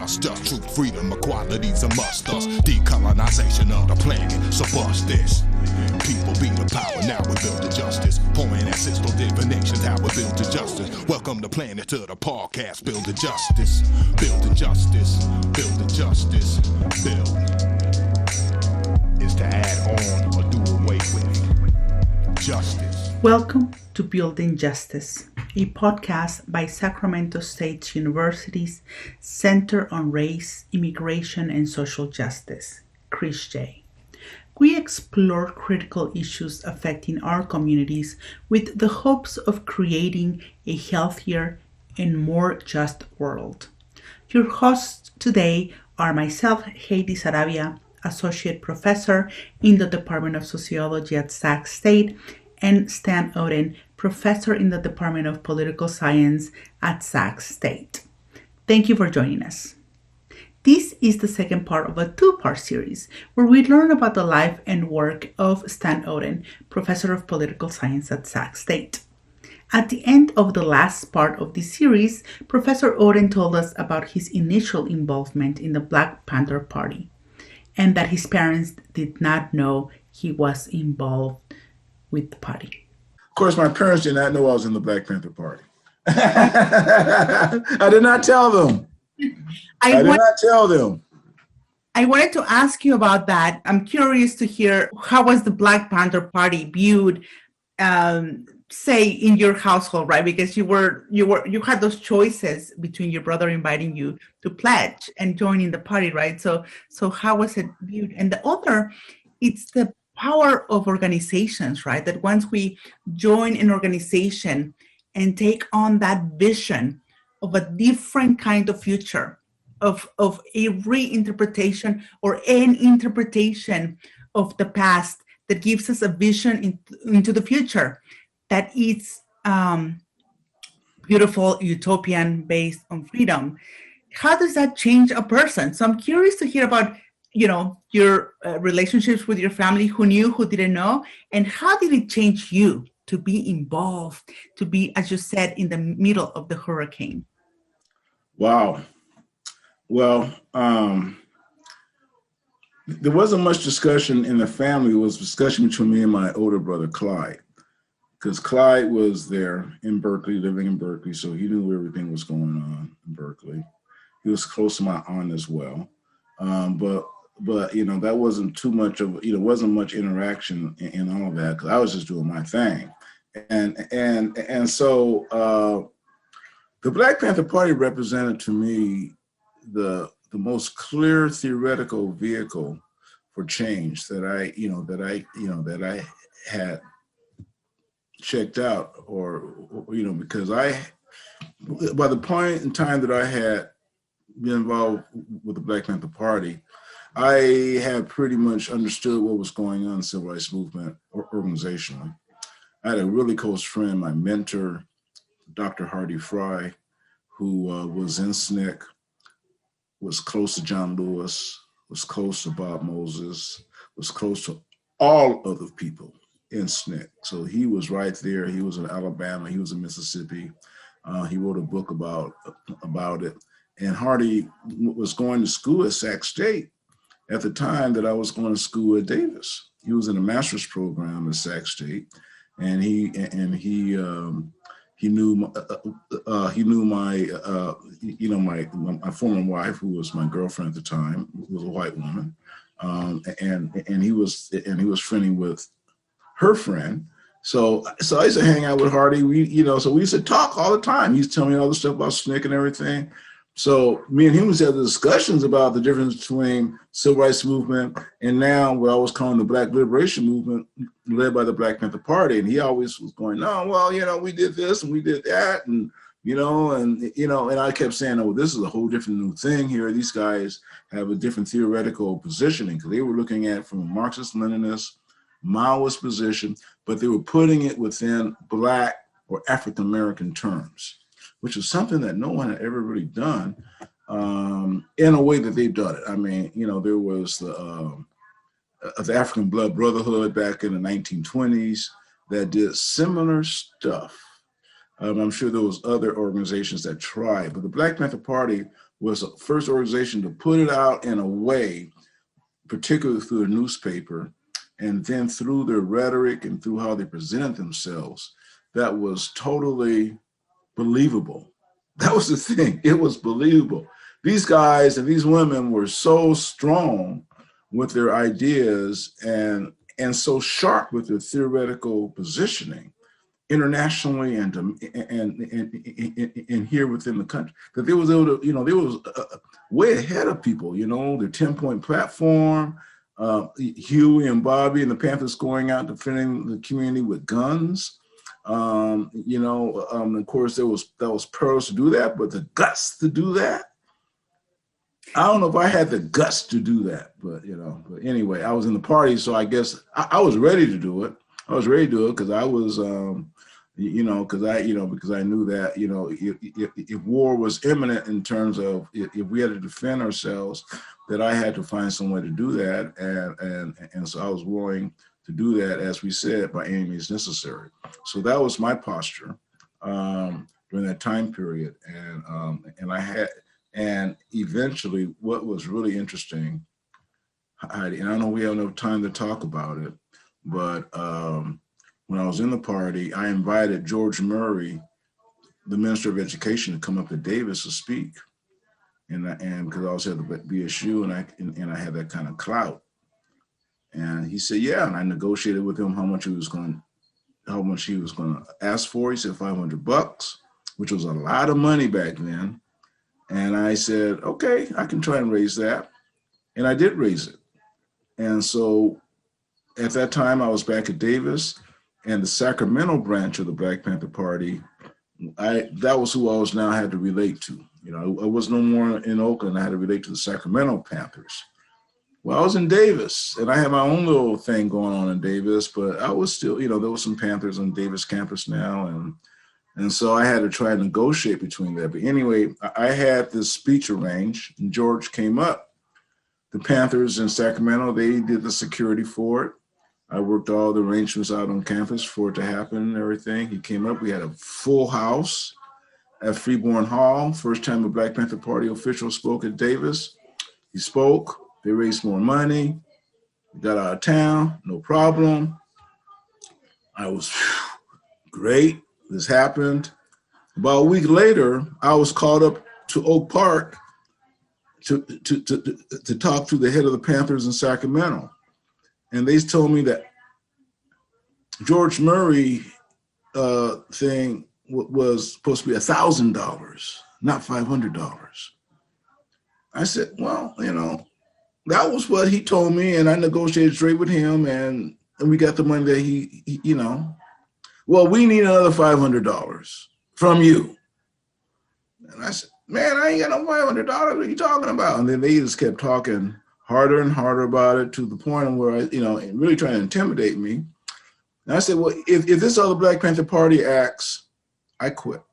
trust us. Truth, freedom, equality's a must us. Decolonization of the planet, so bust this. People be the power, now we build the justice. Pouring ancestral divinations, how we build the justice. Welcome the planet to the podcast, build the justice. Building justice, building justice, build. Is to add on or do away with justice. Welcome to Building Justice, a podcast by Sacramento State University's Center on Race, Immigration, and Social Justice, CRISJ. We explore critical issues affecting our communities with the hopes of creating a healthier and more just world. Your hosts today are myself, Heidy Sarabia, Associate Professor in the Department of Sociology at Sac State, and Stan Oden, Professor in the Department of Political Science at Sac State. Thank you for joining us. This is the second part of a two-part series where we learn about the life and work of Stan Oden, Professor of Political Science at Sac State. At the end of the last part of this series, Professor Oden told us about his initial involvement in the Black Panther Party and that his parents did not know he was involved with the party. Of course, my parents did not know I was in the Black Panther Party. I did not tell them. I did not tell them. I wanted to ask you about that. I'm curious to hear, how was the Black Panther Party viewed, say, in your household, right? Because you had those choices between your brother inviting you to pledge and joining the party, right? So how was it viewed? And the other, it's the power of organizations, right? That once we join an organization and take on that vision of a different kind of future, of a reinterpretation or an interpretation of the past that gives us a vision into the future that is beautiful, utopian, based on freedom. How does that change a person? So I'm curious to hear about your relationships with your family, who knew, who didn't know, and how did it change you to be involved, to be, as you said, in the middle of the hurricane? Wow. Well, there wasn't much discussion in the family. It was discussion between me and my older brother, Clyde, because Clyde was there in Berkeley, living in Berkeley, so he knew everything was going on in Berkeley. He was close to my aunt as well. But that wasn't too much of, wasn't much interaction in all of that, because I was just doing my thing. And so the Black Panther Party represented to me the most clear theoretical vehicle for change that I had checked out, because by the point in time that I had been involved with the Black Panther Party, I had pretty much understood what was going on in the civil rights movement organizationally. I had a really close friend, my mentor, Dr. Heidy, who was in SNCC, was close to John Lewis, was close to Bob Moses, was close to all other people in SNCC. So he was right there. He was in Alabama. He was in Mississippi. He wrote a book about it. And Heidy was going to school at Sac State at the time that I was going to school at Davis. He was in a master's program at Sac State, and he knew my former wife, who was my girlfriend at the time, who was a white woman, and he was friendly with her friend. So I used to hang out with Heidy. So we used to talk all the time. He's telling me all the stuff about SNCC and everything. So me and him was having discussions about the difference between civil rights movement and now what I was calling the Black Liberation Movement, led by the Black Panther Party. And he always was going, no, well, we did this and we did that, and I kept saying, oh, this is a whole different new thing here. These guys have a different theoretical positioning, because they were looking at it from a Marxist-Leninist, Maoist position, but they were putting it within Black or African American terms, which is something that no one had ever really done in a way that they've done it. I mean, there was the African Blood Brotherhood back in the 1920s that did similar stuff. I'm sure there was other organizations that tried, but the Black Panther Party was the first organization to put it out in a way, particularly through a newspaper, and then through their rhetoric and through how they presented themselves, that was totally believable. That was the thing. It was believable. These guys and these women were so strong with their ideas and so sharp with their theoretical positioning internationally and here within the country, that they was able to, they was way ahead of people, their 10-point platform, Huey and Bobby and the Panthers going out defending the community with guns. Of course, that was perilous to do that, but the guts to do that, I don't know if I had the guts to do that, but anyway, I was in the party, so I guess I was ready to do it. I was ready to do it because I was, because I knew that, if war was imminent in terms of if we had to defend ourselves, that I had to find some way to do that, and so I was willing to do that, as we said, by any means necessary. So that was my posture during that time period, and eventually, what was really interesting, Heidi, and I know we have no time to talk about it, but when I was in the party, I invited George Murray, the Minister of Education, to come up to Davis to speak, and because I was at the BSU, and I had that kind of clout, and he said, yeah, and I negotiated with him how much he was going to ask for. He said $500, which was a lot of money back then. And I said, okay, I can try and raise that. And I did raise it. And so at that time, I was back at Davis, and the Sacramento branch of the Black Panther Party, that was who I was now had to relate to. I was no more in Oakland. I had to relate to the Sacramento Panthers. Well, I was in Davis, and I had my own little thing going on in Davis, but I was still, there was some Panthers on Davis campus now, and so I had to try to negotiate between that. But anyway, I had this speech arranged, and George came up. The Panthers in Sacramento, they did the security for it. I worked all the arrangements out on campus for it to happen and everything. He came up. We had a full house at Freeborn Hall. First time a Black Panther Party official spoke at Davis. He spoke. They raised more money. We got out of town, no problem. I was great. This happened. About a week later, I was called up to Oak Park to talk to the head of the Panthers in Sacramento. And they told me that George Murray thing was supposed to be $1,000, not $500. I said, well, that was what he told me, and I negotiated straight with him, and we got the money that he well, we need another $500 from you. And I said, man, I ain't got no $500. What are you talking about? And then they just kept talking harder and harder about it to the point where really trying to intimidate me. And I said, well, if this other Black Panther Party acts, I quit.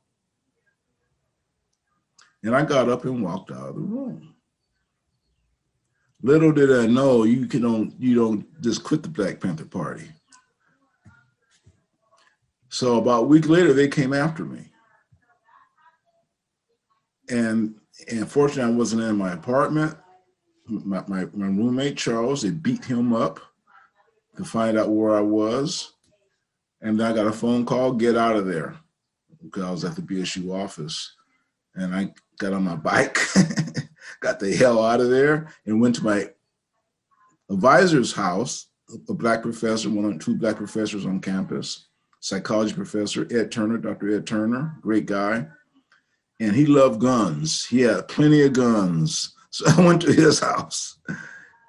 And I got up and walked out of the room. Little did I know you don't just quit the Black Panther Party. So about a week later, they came after me. And fortunately, I wasn't in my apartment. My roommate, Charles, they beat him up to find out where I was. And then I got a phone call, get out of there, because I was at the BSU office. And I got on my bike, got the hell out of there, and went to my advisor's house, a Black professor, one of 2 Black professors on campus, psychology professor, Dr. Ed Turner, great guy. And he loved guns. He had plenty of guns. So I went to his house.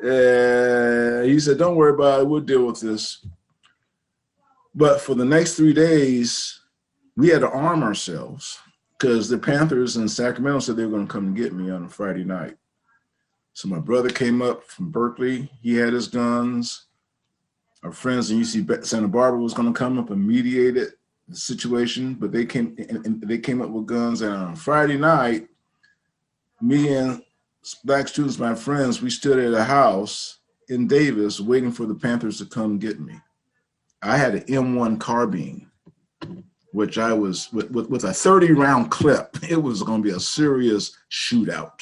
He said, don't worry about it. We'll deal with this. But for the next 3 days, we had to arm ourselves because the Panthers in Sacramento said they were going to come and get me on a Friday night. So my brother came up from Berkeley. He had his guns. Our friends in UC Santa Barbara was going to come up and mediate the situation, but they came up with guns. And on Friday night, me and Black students, my friends, we stood at a house in Davis waiting for the Panthers to come get me. I had an M1 carbine which I was with a 30-round clip. It was going to be a serious shootout.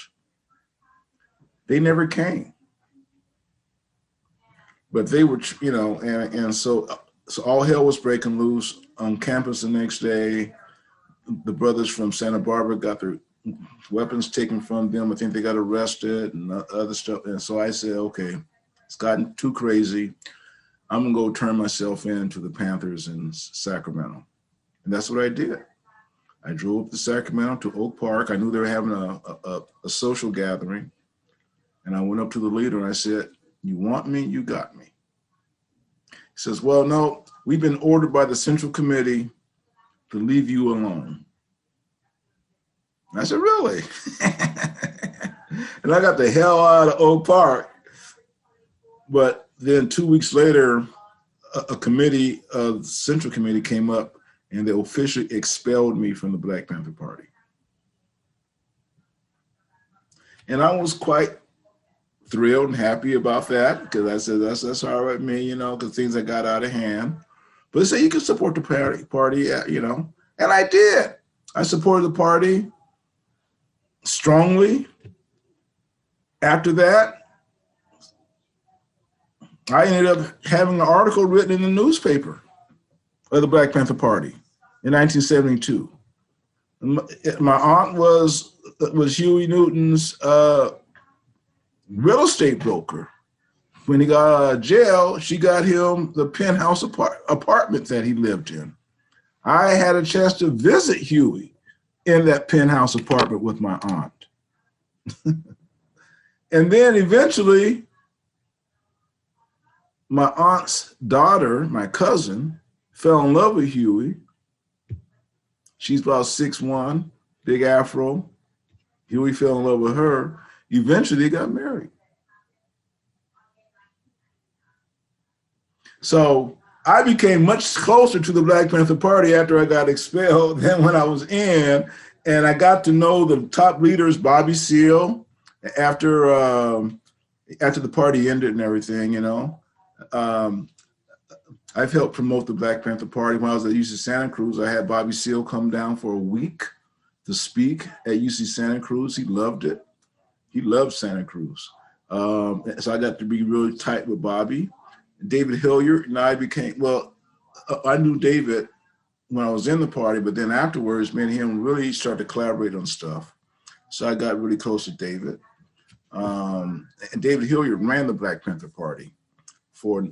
They never came. But they were, you know, and so all hell was breaking loose on campus the next day. The brothers from Santa Barbara got their weapons taken from them. I think they got arrested and other stuff. And so I said, okay, it's gotten too crazy. I'm going to go turn myself in to the Panthers in Sacramento. And that's what I did. I drove to Sacramento to Oak Park. I knew they were having a social gathering. And I went up to the leader and I said, you want me? You got me. He says, well, no, we've been ordered by the Central Committee to leave you alone. And I said, really? And I got the hell out of Oak Park. But then 2 weeks later, a committee, the Central Committee came up and they officially expelled me from the Black Panther Party. And I was quite thrilled and happy about that because I said, that's all right with me, you know, because things that got out of hand. But they said you can support the party, you know, and I did. I supported the party strongly. After that, I ended up having an article written in the newspaper of the Black Panther Party in 1972. My aunt was Huey Newton's real estate broker. When he got out of jail, she got him the penthouse apartment that he lived in. I had a chance to visit Huey in that penthouse apartment with my aunt. And then eventually, my aunt's daughter, my cousin, fell in love with Huey. She's about 6'1", big afro. Huey fell in love with her. Eventually, they got married. So I became much closer to the Black Panther Party after I got expelled than when I was in. And I got to know the top leaders, Bobby Seale, after the party ended and everything, you know. I've helped promote the Black Panther Party. When I was at UC Santa Cruz, I had Bobby Seale come down for a week to speak at UC Santa Cruz. He loved it. He loved Santa Cruz. So I got to be really tight with Bobby. David Hilliard and I became, I knew David when I was in the party, but then afterwards, me and him really started to collaborate on stuff. So I got really close to David. And David Hilliard ran the Black Panther Party for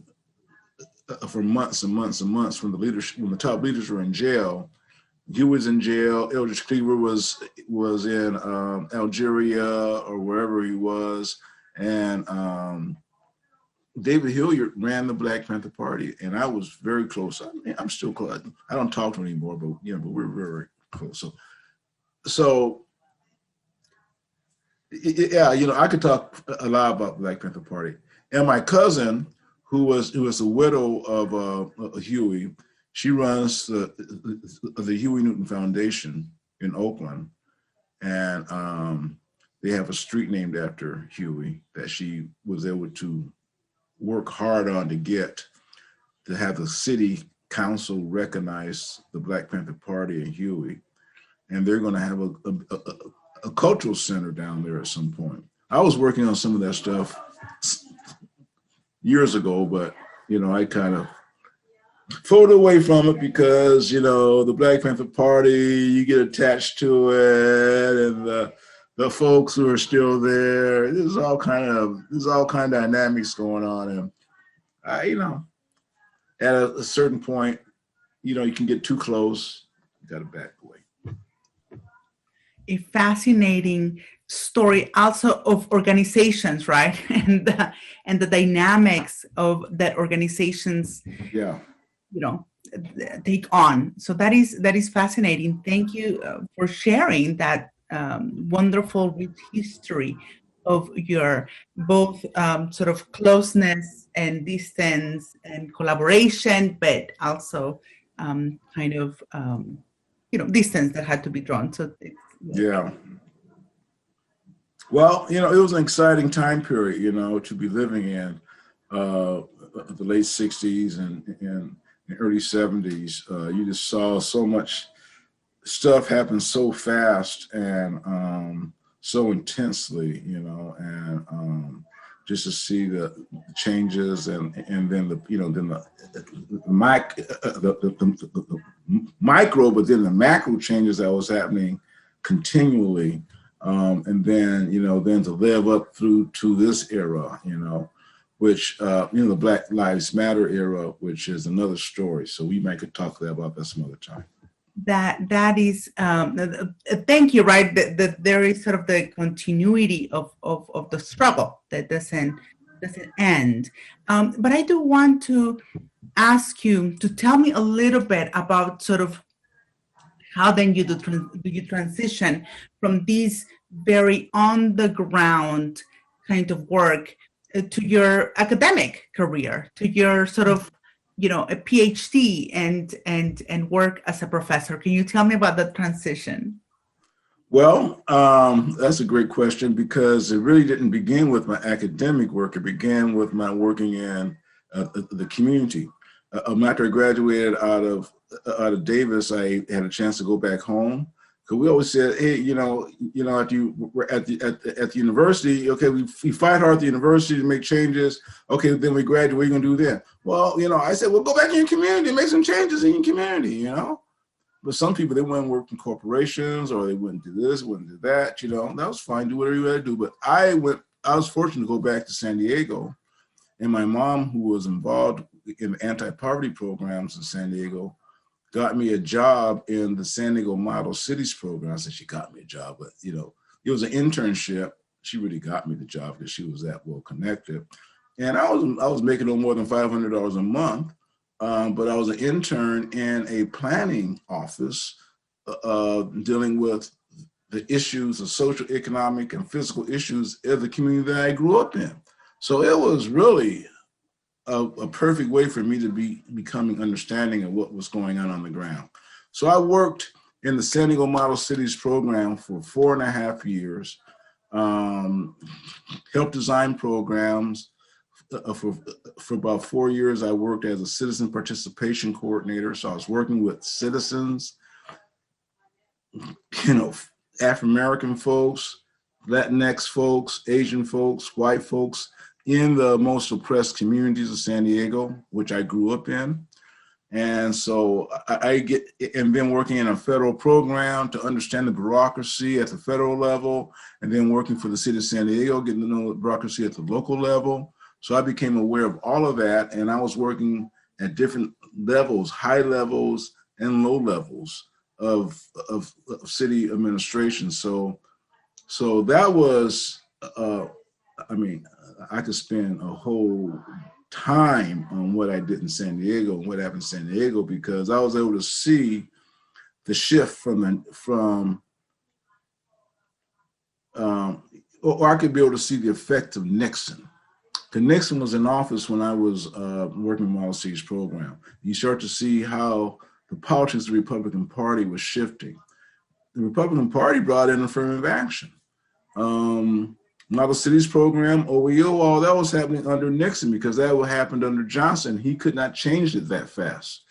months and months and months when the top leaders were in jail. He was in jail. Eldridge Cleaver was in Algeria or wherever he was. And David Hilliard ran the Black Panther Party, and I was very close. I'm still close. I don't talk to him anymore, but but we're very, very close. So yeah, I could talk a lot about Black Panther Party. And my cousin, who was a widow of Huey, she runs the Huey Newton Foundation in Oakland, and they have a street named after Huey that she was able to work hard on to have the city council recognize the Black Panther Party and Huey. And they're going to have a cultural center down there at some point. I was working on some of that stuff years ago, but, I kind of folded away from it because, the Black Panther Party, you get attached to it, and the folks who are still there. There's all kind of dynamics going on, and at a certain point, you can get too close. You got to back away. A fascinating story, also of organizations, right, and the dynamics of that organizations. Yeah. Take on. So that is fascinating. Thank you for sharing that. Wonderful rich history of your both sort of closeness and distance and collaboration, but also distance that had to be drawn. So yeah. Well, it was an exciting time period, to be living in the late 60s, and in the early 70s, you just saw so much stuff happen so fast and so intensely, and just to see the changes and then the micro, but then the macro changes that was happening continually, and then then to live up through to this era, which the Black Lives Matter era, which is another story. So we might could talk about that some other time. That is thank you. Right, that there is sort of the continuity of the struggle that doesn't end. But I do want to ask you to tell me a little bit about sort of how then you do you transition from these very on the ground kind of work to your academic career, to your sort of a PhD and work as a professor. Can you tell me about that transition? Well, that's a great question, because it really didn't begin with my academic work. It began with my working in the community. After I graduated out of Davis, I had a chance to go back home. Because we always said, hey, at the university, okay, we fight hard at the university to make changes. Okay, then we graduate. What are you gonna do then? Well, I said, well, go back in your community and make some changes in your community, But some people, they wouldn't work in corporations, or they wouldn't do this, wouldn't do that. That was fine. Do whatever you had to do. But I was fortunate to go back to San Diego, and my mom, who was involved in anti-poverty programs in San Diego, got me a job in the San Diego Model Cities program. I said she got me a job, but it was an internship. She really got me the job because she was that well connected. And I was making no more than $500 a month, but I was an intern in a planning office dealing with the issues of social, economic, and physical issues of the community that I grew up in. So it was really a perfect way for me to be becoming understanding of what was going on the ground. So I worked in the San Diego Model Cities program for 4.5 years, helped design programs. For about 4 years, I worked as a citizen participation coordinator. So I was working with citizens, African-American folks, Latinx folks, Asian folks, white folks, in the most oppressed communities of San Diego, which I grew up in. And so and then working in a federal program to understand the bureaucracy at the federal level, and then working for the city of San Diego, getting to know the bureaucracy at the local level. So I became aware of all of that, and I was working at different levels, high levels and low levels of city administration. So that was, I could spend a whole time on what I did in San Diego and what happened in San Diego, because I was able to see the shift or I could be able to see the effect of Nixon. Because Nixon was in office when I was working in the Model Cities program. You start to see how the politics of the Republican Party was shifting. The Republican Party brought in affirmative action. Model Cities program, OEO, all that was happening under Nixon, because that what happened under Johnson. He could not change it that fast.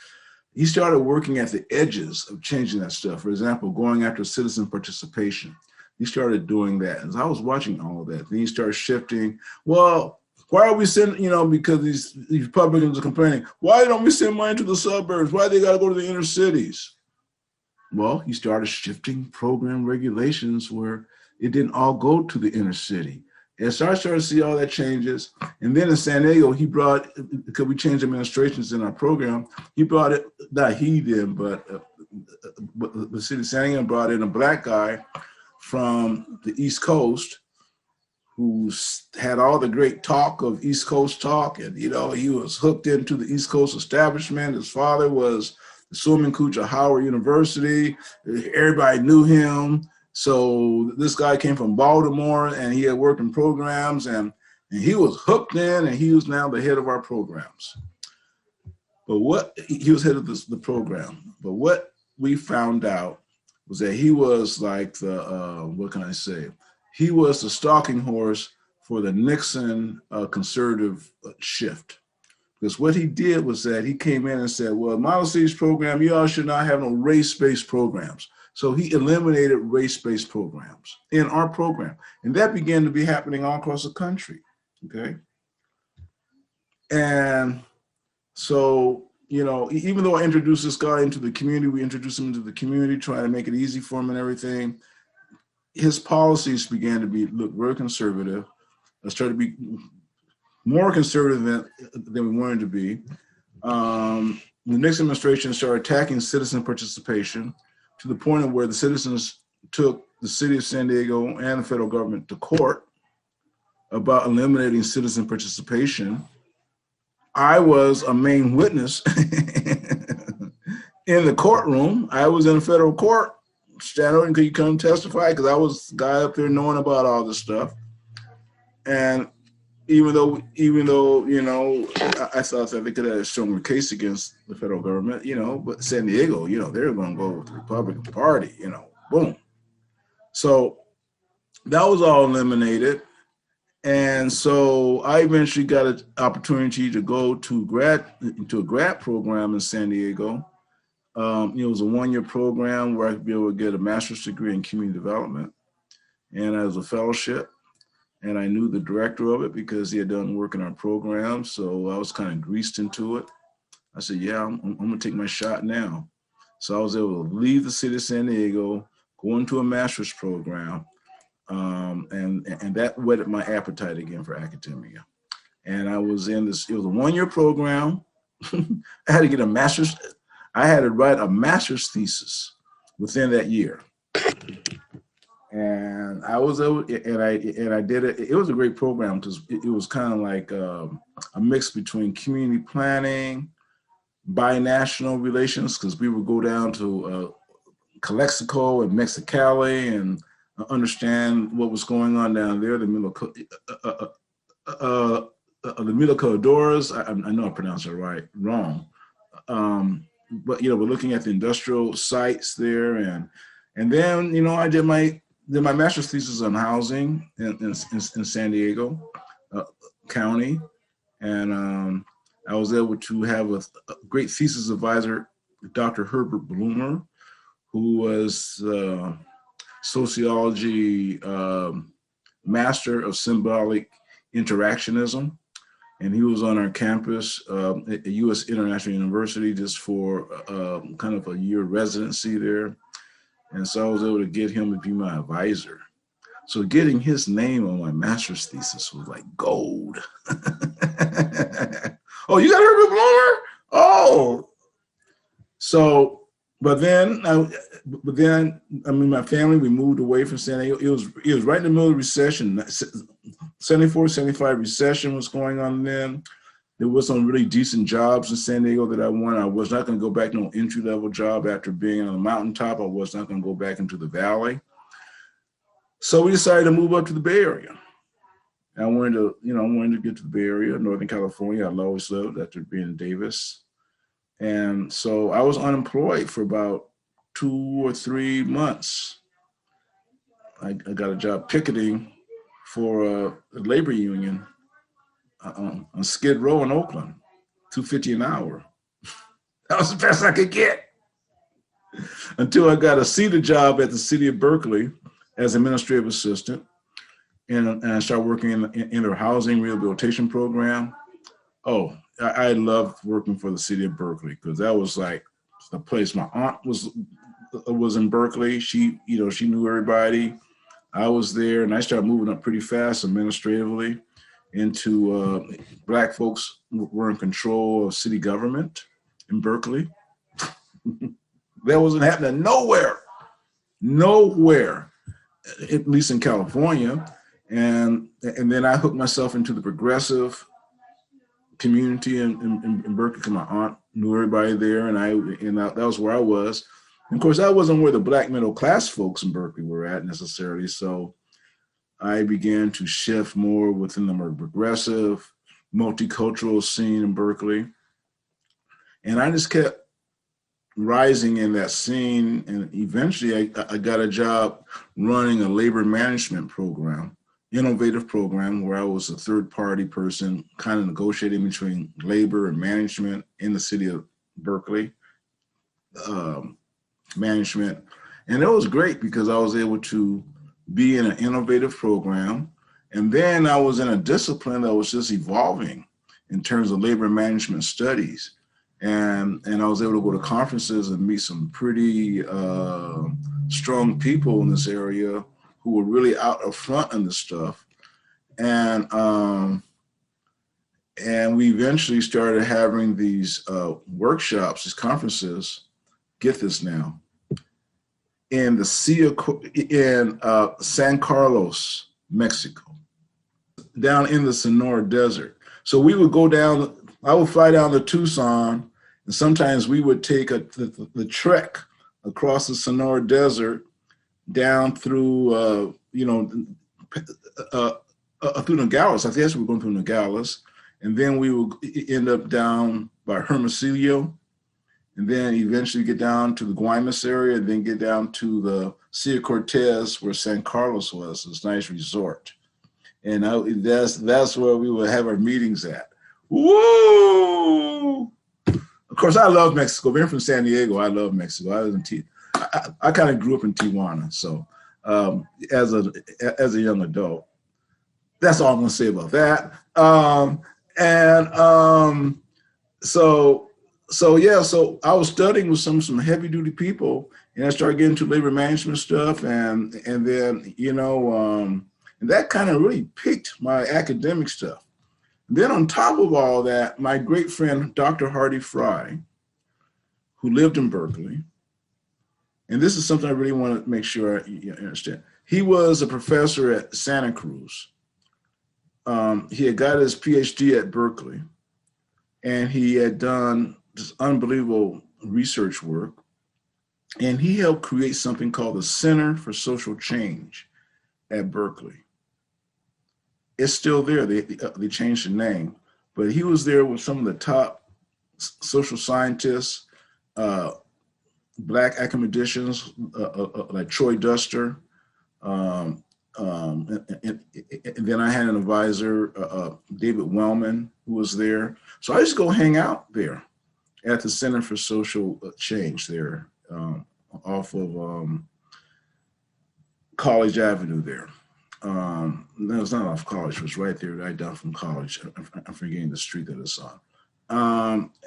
He started working at the edges of changing that stuff. For example, going after citizen participation. He started doing that. And I was watching all of that. Then he started shifting. Well, why are we sending, because these Republicans are complaining, why don't we send money to the suburbs? Why they got to go to the inner cities? Well, he started shifting program regulations where it didn't all go to the inner city. And so I started to see all that changes. And then in San Diego, he brought, because we changed administrations in our program, he brought it, not he did, but the city of San Diego brought in a Black guy from the East Coast who had all the great talk of East Coast talk. And, he was hooked into the East Coast establishment. His father was the swimming coach at Howard University. Everybody knew him. So this guy came from Baltimore, and he had worked in programs, and he was hooked in, and he was now the head of our programs. But he was head of the program. But what we found out was that he was like he was the stalking horse for the Nixon conservative shift. Because what he did was that he came in and said, well, Model Cities program, you all should not have no race-based programs. So he eliminated race-based programs in our program. And that began to be happening all across the country, okay? And so, you know, even though I introduced this guy into the community, we introduced him into the community, trying to make it easy for him and everything, his policies began to look very conservative. I started to be more conservative than we wanted to be. The Nixon administration started attacking citizen participation to the point of where the citizens took the city of San Diego and the federal government to court about eliminating citizen participation. I was a main witness in the courtroom. I was in a federal court. Standing, could you come testify? Because I was the guy up there knowing about all this stuff. And even though, you know, I thought that they could have a stronger case against the federal government, you know, but San Diego, you know, they're going to go with the Republican Party, you know, boom. So that was all eliminated. And so I eventually got an opportunity to go to a grad program in San Diego. It was a one-year program where I could be able to get a master's degree in community development. And I was a fellowship. And I knew the director of it because he had done work in our program. So I was kind of greased into it. I said, yeah, I'm going to take my shot now. So I was able to leave the city of San Diego, go into a master's program. And that whetted my appetite again for academia. And I was in this, it was a one-year program. I had to get a master's. I had to write a master's thesis within that year. And I was able, and I did it. It was a great program because it was kind of like a mix between community planning, binational relations, because we would go down to Calexico and Mexicali and understand what was going on down there, the Middle Corridors. I know I pronounced it wrong. But, you know, we're looking at the industrial sites there. And then, you know, I did my master's thesis on housing in San Diego County. And I was able to have a great thesis advisor, Dr. Herbert Bloomer, who was sociology master of symbolic interactionism. And he was on our campus at U.S. International University just for kind of a year residency there. And so I was able to get him to be my advisor. So getting his name on my master's thesis was like gold. Oh, you got Herbert Bloomer? Oh. So, but then, my family, we moved away from San Diego. It was right in the middle of the recession. 74, 75 recession was going on then. There was some really decent jobs in San Diego that I wanted. I was not going to go back to no entry-level job after being on the mountaintop. I was not going to go back into the valley. So we decided to move up to the Bay Area. I wanted to get to the Bay Area, Northern California. I'd always lived after being in Davis. And so I was unemployed for about 2 or 3 months. I got a job picketing for a labor union on Skid Row in Oakland, $2.50 an hour. That was the best I could get. Until I got a seated job at the city of Berkeley as administrative assistant. And I started working in their housing rehabilitation program. Oh, I loved working for the city of Berkeley because that was like the place. My aunt was in Berkeley. She knew everybody. I was there, and I started moving up pretty fast administratively into Black folks were in control of city government in Berkeley. That wasn't happening nowhere, at least in California. And then I hooked myself into the progressive community in Berkeley because my aunt knew everybody there, and that was where I was. And of course, that wasn't where the Black middle class folks in Berkeley were at necessarily. So I began to shift more within the more progressive, multicultural scene in Berkeley. And I just kept rising in that scene. And eventually I got a job running a labor management program innovative program where I was a third-party person, kind of negotiating between labor and management in the city of Berkeley, management. And it was great because I was able to be in an innovative program. And then I was in a discipline that was just evolving in terms of labor management studies. And I was able to go to conferences and meet some pretty strong people in this area who were really out up front on this stuff. And we eventually started having these workshops, these conferences, get this now, in the San Carlos, Mexico, down in the Sonora Desert. So we would go down, I would fly down to Tucson, and sometimes we would take the trek across the Sonora Desert down through, through Nogales. I guess we were going through Nogales. And then we would end up down by Hermosillo, and then eventually get down to the Guaymas area, and then get down to the Sea of Cortez, where San Carlos was, this nice resort. And that's where we would have our meetings at. Woo! Of course, I love Mexico. Being from San Diego, I love Mexico. I kind of grew up in Tijuana, so as a young adult. That's all I'm going to say about that. So I was studying with some heavy duty people, and I started getting into labor management stuff, and then and that kind of really piqued my academic stuff. And then on top of all that, my great friend Dr. Heidy Fry, who lived in Berkeley, and this is something I really want to make sure you understand. He was a professor at Santa Cruz. He had got his PhD at Berkeley, and he had done this unbelievable research work, and he helped create something called the Center for Social Change at Berkeley. It's still there. They changed the name, but he was there with some of the top social scientists, Black academicians like Troy Duster, and then I had an advisor, David Wellman, who was there. So I used to go hang out there at the Center for Social Change there, off of College Avenue there. No, it's not off College, it was right there, right down from College. I'm forgetting the street that it's on.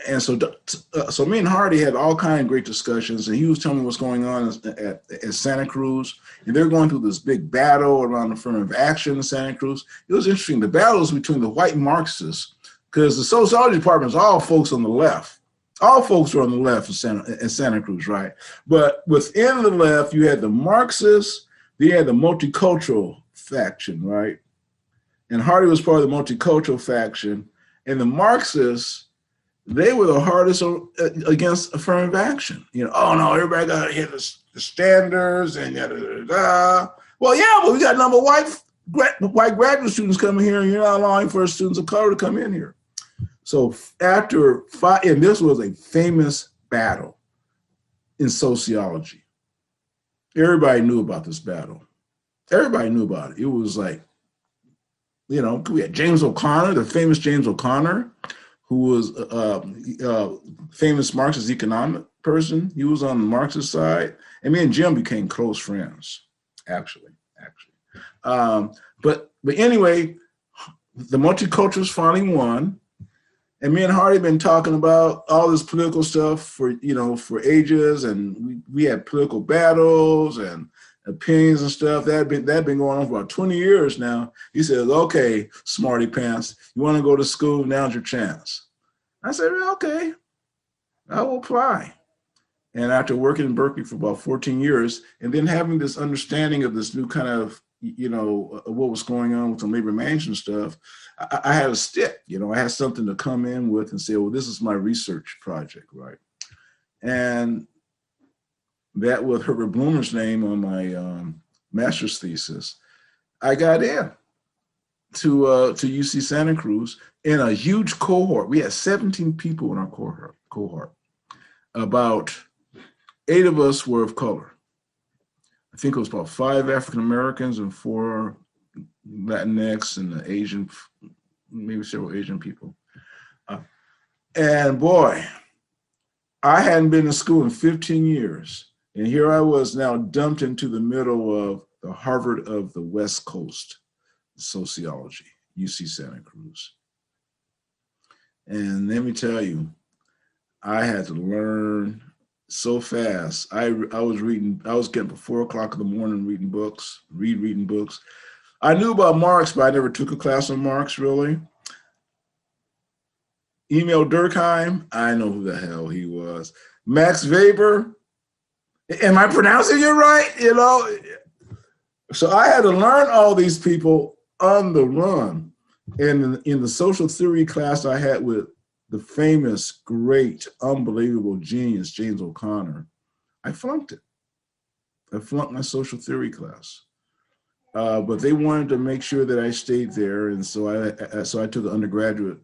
And so me and Heidy had all kinds of great discussions, and he was telling me what's going on at Santa Cruz, and they're going through this big battle around affirmative action in Santa Cruz. It was interesting, the battles between the white Marxists, because the sociology department is all folks on the left. All folks were on the left in Santa Cruz, right? But within the left, you had the Marxists, they had the multicultural faction, right? And Heidy was part of the multicultural faction, and the Marxists, they were the hardest against affirmative action. Oh no, everybody got to hit the standards and da. Well, yeah, but we got a number of white graduate students coming here, and you're not allowing for students of color to come in here. So after and this was a famous battle in sociology. Everybody knew about this battle. Everybody knew about it. It was like, we had James O'Connor, the famous James O'Connor, who was a famous Marxist economic person. He was on the Marxist side. And me and Jim became close friends, actually. But anyway, the multiculturalists finally won. And me and Heidy been talking about all this political stuff for ages, and we had political battles and opinions and stuff. That been going on for about 20 years now. He says, "Okay, smarty pants, you want to go to school? Now's your chance." I said, "Okay, I will apply." And after working in Berkeley for about 14 years, and then having this understanding of this new kind of what was going on with the labor management stuff, I had a stick, I had something to come in with and say, well, this is my research project, right? And that with Herbert Bloomer's name on my master's thesis, I got in to UC Santa Cruz in a huge cohort. We had 17 people in our cohort. About 8 of us were of color. I think it was about 5 African Americans and 4 Latinx and the Asian, maybe several Asian people. And boy, I hadn't been to school in 15 years. And here I was now dumped into the middle of the Harvard of the West Coast, sociology, UC Santa Cruz. And let me tell you, I had to learn so fast. I was getting up at 4 o'clock in the morning reading books. I knew about Marx, but I never took a class on Marx, really. Emil Durkheim, I know who the hell he was. Max Weber, am I pronouncing it right? You know, so I had to learn all these people on the run. And in the social theory class I had with the famous, great, unbelievable genius, James O'Connor, I flunked it. I flunked my social theory class. But they wanted to make sure that I stayed there. And so I took an undergraduate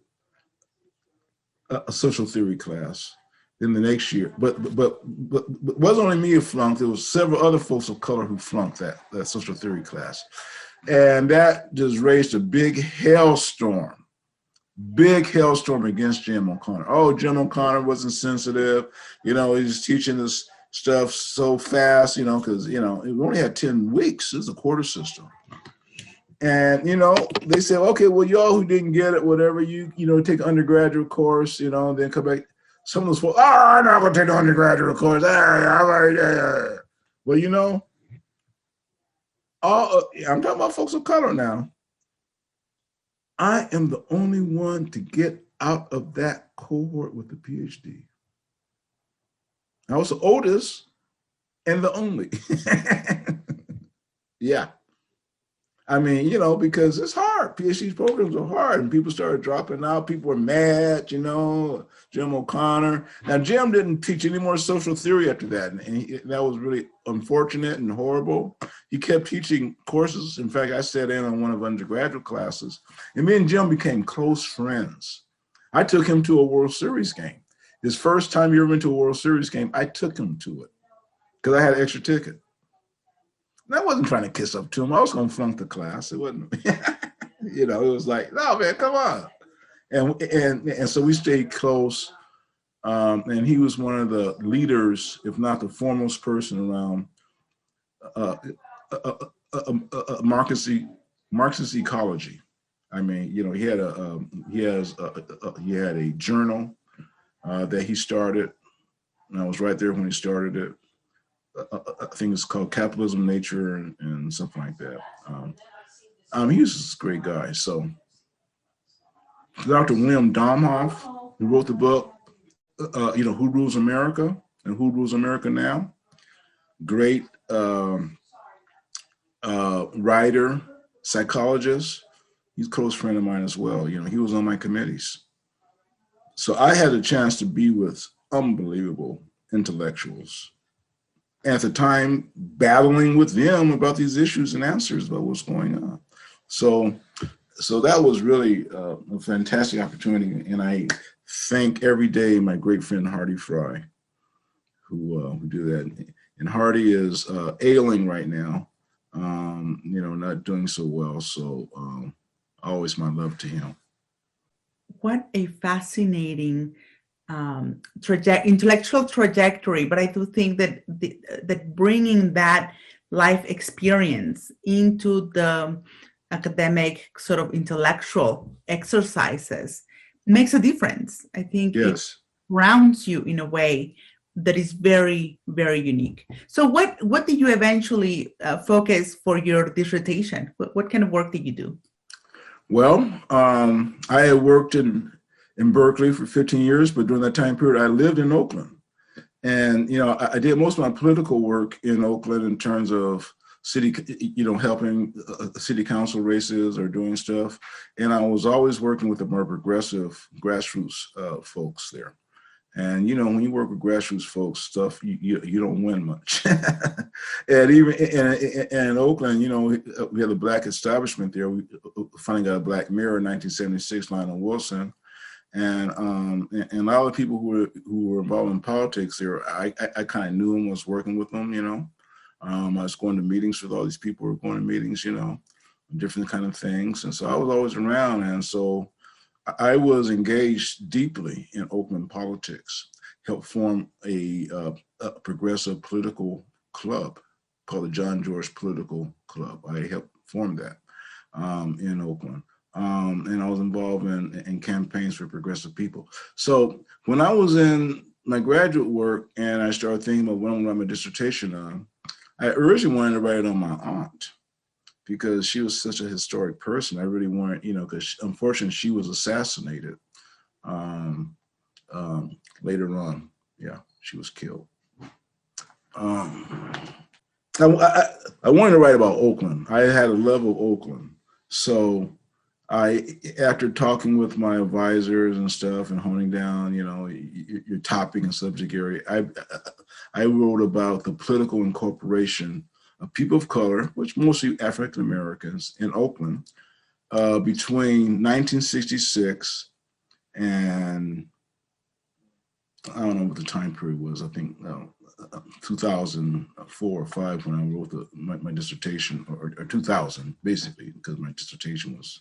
social theory class in the next year. But it wasn't only me who flunked, there was several other folks of color who flunked that social theory class. And that just raised a big hailstorm against Jim O'Connor. Oh, Jim O'Connor wasn't sensitive. You know, he's teaching this stuff so fast, you know, because, you know, we only had 10 weeks. This is a quarter system. And, you know, they said, okay, well, y'all who didn't get it, whatever, you know, take an undergraduate course, you know, then come back. Some of those folks, I'm not going to take an undergraduate course. Well, you know, I'm talking about folks of color now. I am the only one to get out of that cohort with a PhD. I was the oldest and the only. Yeah. I mean, you know, because it's hard. PhD programs are hard, and people started dropping out. People were mad, you know, Jim O'Connor. Now, Jim didn't teach any more social theory after that, and that was really unfortunate and horrible. He kept teaching courses. In fact, I sat in on one of undergraduate classes, and me and Jim became close friends. I took him to a World Series game. His first time he ever went to a World Series game, I took him to it because I had an extra ticket. And I wasn't trying to kiss up to him. I was going to flunk the class. It wasn't, you know, it was like, no, man, come on. And so we stayed close. And he was one of the leaders, if not the foremost person around Marxist ecology. I mean, you know, he had a journal that he started, and I was right there when he started it. I think it's called Capitalism, Nature, and something like that. He was just a great guy. So Dr. William Domhoff, who wrote the book, you know, Who Rules America and Who Rules America Now? Great writer, psychologist. He's a close friend of mine as well. You know, he was on my committees. So I had a chance to be with unbelievable intellectuals. At the time, battling with them about these issues and answers about what's going on. So that was really a fantastic opportunity. And I thank every day my great friend Heidy Fry, who do that. And Heidy is ailing right now, you know, not doing so well. So always my love to him. What a fascinating intellectual trajectory, but I do think that that bringing that life experience into the academic sort of intellectual exercises makes a difference. I think It grounds you in a way that is very, very unique. So what did you eventually focus for your dissertation? What kind of work did you do? Well, I had worked in Berkeley for 15 years, but during that time period, I lived in Oakland. And, you know, I did most of my political work in Oakland in terms of city, you know, helping city council races or doing stuff. And I was always working with the more progressive grassroots folks there. And, you know, when you work with grassroots folks, you don't win much. And even in Oakland, you know, we had the Black establishment there. We finally got a Black mayor in 1976, Lionel Wilson. And a lot of the people who were involved in politics there, I kind of knew them, was working with them, you know. I was going to meetings with all these people who were going to meetings, you know. different kind of things. And so I was always around. And so I was engaged deeply in Oakland politics, helped form a progressive political club called the John George Political Club. I helped form that in Oakland. And I was involved in campaigns for progressive people. So when I was in my graduate work and I started thinking about what I'm going to write my dissertation on, I originally wanted to write it on my aunt because she was such a historic person. I really wanted, because unfortunately she was assassinated later on. Yeah, she was killed. I wanted to write about Oakland. I had a love of Oakland. So after talking with my advisors and stuff and honing down, your topic and subject area, I wrote about the political incorporation of people of color, which mostly African Americans, in Oakland between 1966 and I don't know what the time period was. I think 2004 or 5 when I wrote my dissertation, or 2000 basically, because my dissertation was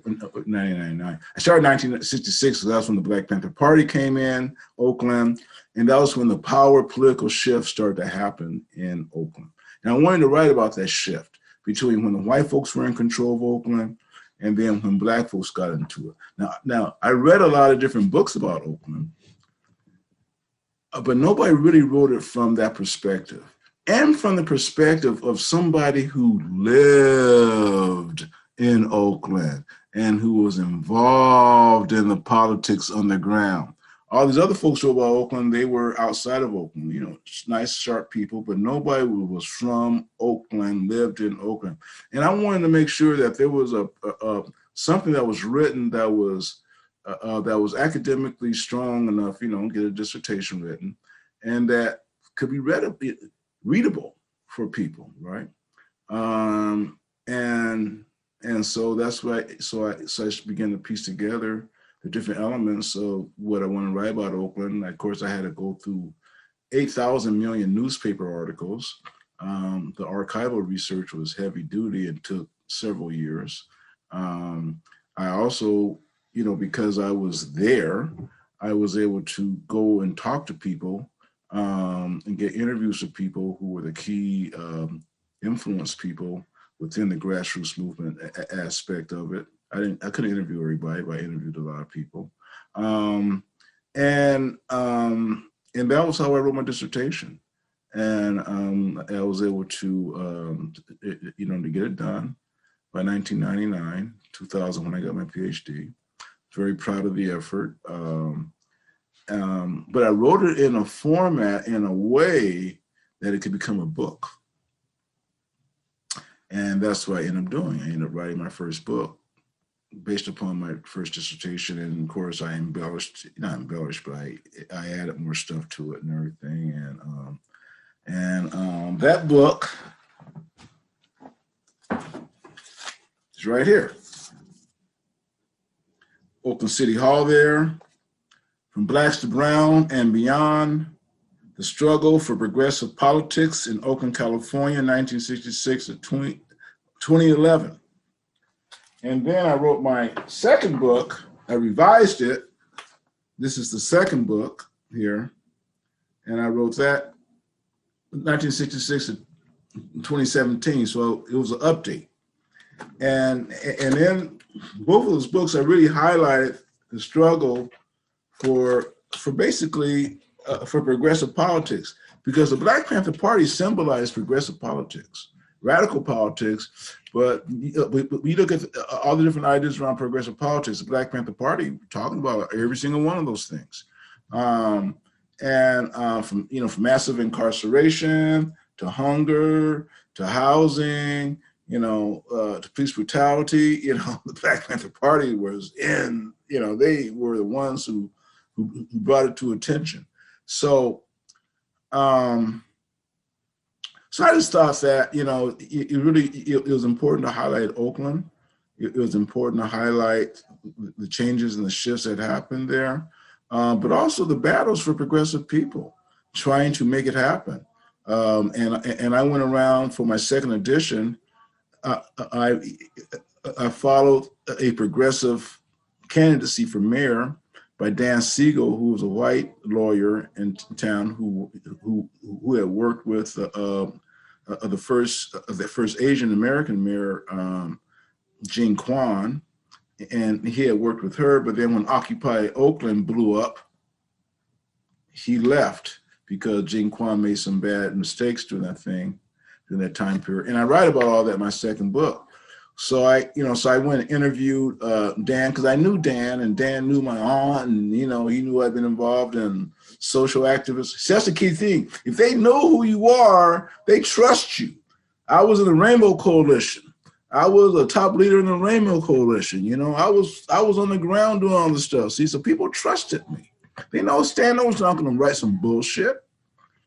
1999. I started in 1966, so that's when the Black Panther Party came in Oakland, and that was when the power political shift started to happen in Oakland. And I wanted to write about that shift between when the white folks were in control of Oakland and then when Black folks got into it. Now I read a lot of different books about Oakland, but nobody really wrote it from that perspective, and from the perspective of somebody who lived in Oakland and who was involved in the politics on the ground. All these other folks who were about Oakland, they were outside of Oakland, nice, sharp people, but nobody was from Oakland, lived in Oakland. And I wanted to make sure that there was something that was written that was academically strong enough, get a dissertation written, and that could be readable for people, right? And so that's why. So I began to piece together the different elements of what I want to write about Oakland. Of course, I had to go through 8,000 million newspaper articles. The archival research was heavy duty and took several years. I also, because I was there, I was able to go and talk to people and get interviews with people who were the key influence people within the grassroots movement aspect of it. I couldn't interview everybody, but I interviewed a lot of people. And that was how I wrote my dissertation. And I was able to, to get it done by 1999, 2000, when I got my PhD. Very proud of the effort. But I wrote it in a format, in a way that it could become a book. And that's what I ended up doing. I ended up writing my first book based upon my first dissertation. And of course I not embellished, but I added more stuff to it and everything. And that book is right here. Oakland City Hall there, From Blacks to Brown and Beyond, The Struggle for Progressive Politics in Oakland, California, 1966 to 2011. And then I wrote my second book. I revised it. This is the second book here. And I wrote that 1966 to 2017. So it was an update. And in both of those books, I really highlighted the struggle for basically for progressive politics, because the Black Panther Party symbolized progressive politics, radical politics. But we look at all the different ideas around progressive politics. The Black Panther Party talking about every single one of those things, from massive incarceration to hunger to housing, to police brutality. The Black Panther Party was in. They were the ones who brought it to attention. So I just thought that, it was important to highlight Oakland. It was important to highlight the changes and the shifts that happened there, but also the battles for progressive people trying to make it happen. And I went around for my second edition I followed a progressive candidacy for mayor by Dan Siegel, who was a white lawyer in town who had worked with the first Asian American mayor, Jean Quan, and he had worked with her. But then when Occupy Oakland blew up, he left because Jean Quan made some bad mistakes during that time period. And I write about all that in my second book. So I went and interviewed Dan, because I knew Dan, and Dan knew my aunt, and he knew I'd been involved in social activism. So that's the key thing. If they know who you are, they trust you. I was in the Rainbow Coalition. I was a top leader in the Rainbow Coalition. I was on the ground doing all this stuff. See, so people trusted me. They know Stan was not going to write some bullshit.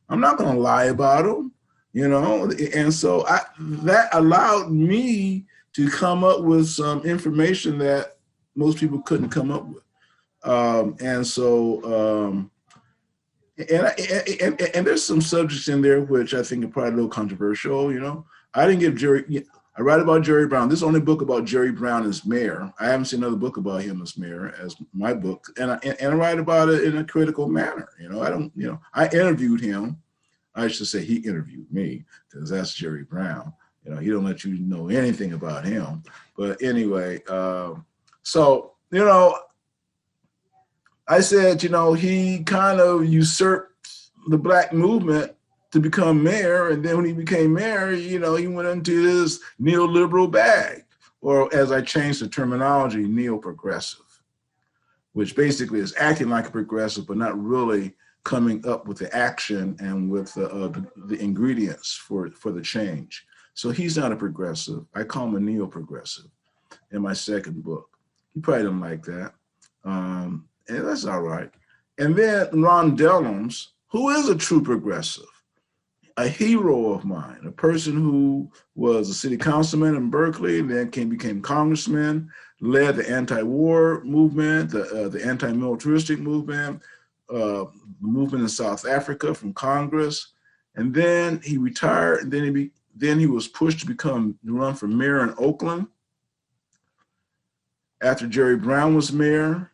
I'm not going to lie about him, And so that allowed me to come up with some information that most people couldn't come up with. And there's some subjects in there which I think are probably a little controversial. I didn't give I write about Jerry Brown. This is the only book about Jerry Brown as mayor. I haven't seen another book about him as mayor as my book. And I write about it in a critical manner. I interviewed him. I should say he interviewed me, because that's Jerry Brown. He don't let you know anything about him. But anyway, I said, he kind of usurped the Black movement to become mayor. And then when he became mayor, he went into this neoliberal bag, or as I changed the terminology, neo-progressive, which basically is acting like a progressive, but not really coming up with the action and with the ingredients for the change. So he's not a progressive. I call him a neo-progressive in my second book. He probably didn't like that. And that's all right. And then Ron Dellums, who is a true progressive, a hero of mine, a person who was a city councilman in Berkeley, and then became congressman, led the anti-war movement, the anti-militaristic movement, the movement in South Africa from Congress. And then he retired, and then he was pushed to run for mayor in Oakland. After Jerry Brown was mayor,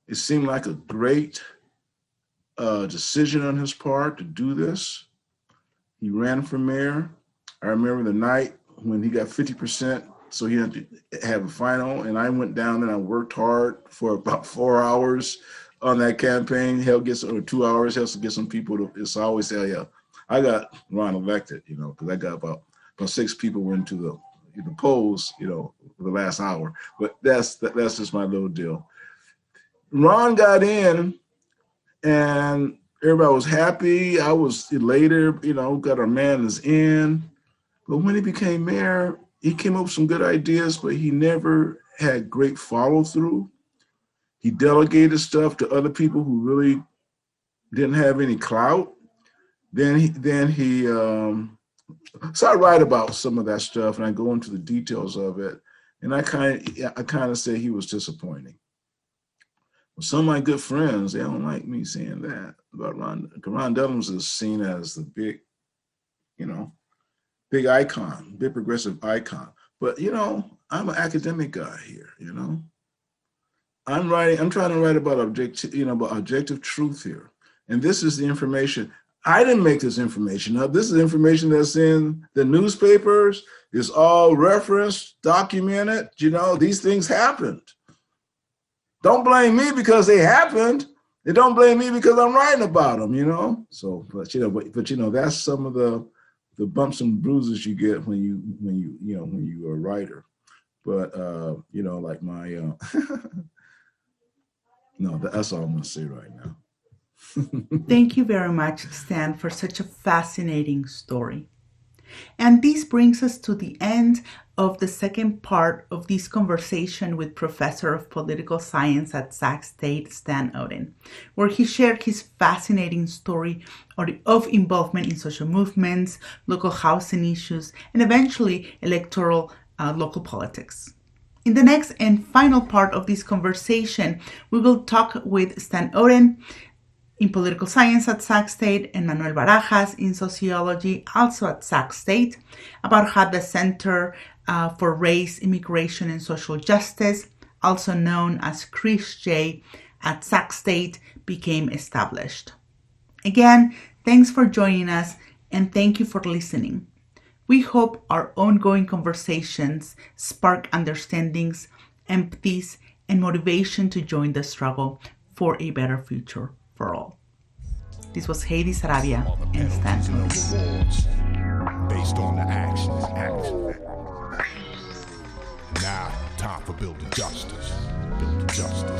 it seemed like a great decision on his part to do this. He ran for mayor. I remember the night when he got 50%, so he had to have a final, and I went down and I worked hard for about 4 hours on that campaign. Or 2 hours, helps to get some people to, it's always say, yeah, I got Ron elected, because I got about 6 people went to the polls, for the last hour. But that's just my little deal. Ron got in, and everybody was happy. I was elated, got our man is in. But when he became mayor, he came up with some good ideas, but he never had great follow through. He delegated stuff to other people who really didn't have any clout. So I write about some of that stuff, and I go into the details of it. And I kind of say he was disappointing. Some of my good friends, they don't like me saying that about Ron. Ron Dellums is seen as the big, big icon, big progressive icon. But, I'm an academic guy here, I'm trying to write about objective truth here. And this is the information. I didn't make this information up. This is information that's in the newspapers. It's all referenced, documented. These things happened. Don't blame me because they happened. They don't blame me because I'm writing about them, So, but that's some of the bumps and bruises you get when you are a writer. But like my no, that's all I'm gonna say right now. Thank you very much, Stan, for such a fascinating story. And this brings us to the end of the second part of this conversation with Professor of Political Science at Sac State, Stan Oden, where he shared his fascinating story of involvement in social movements, local housing issues, and eventually electoral local politics. In the next and final part of this conversation, we will talk with Stan Oden in political science at Sac State, and Manuel Barajas in sociology, also at Sac State, about how the Center for Race, Immigration, and Social Justice, also known as CRISJ, at Sac State became established. Again, thanks for joining us, and thank you for listening. We hope our ongoing conversations spark understandings, empathies, and motivation to join the struggle for a better future for all. This was Heidy, Sarabia, and stand rewards based on the actions. Now, time for building justice. Building justice.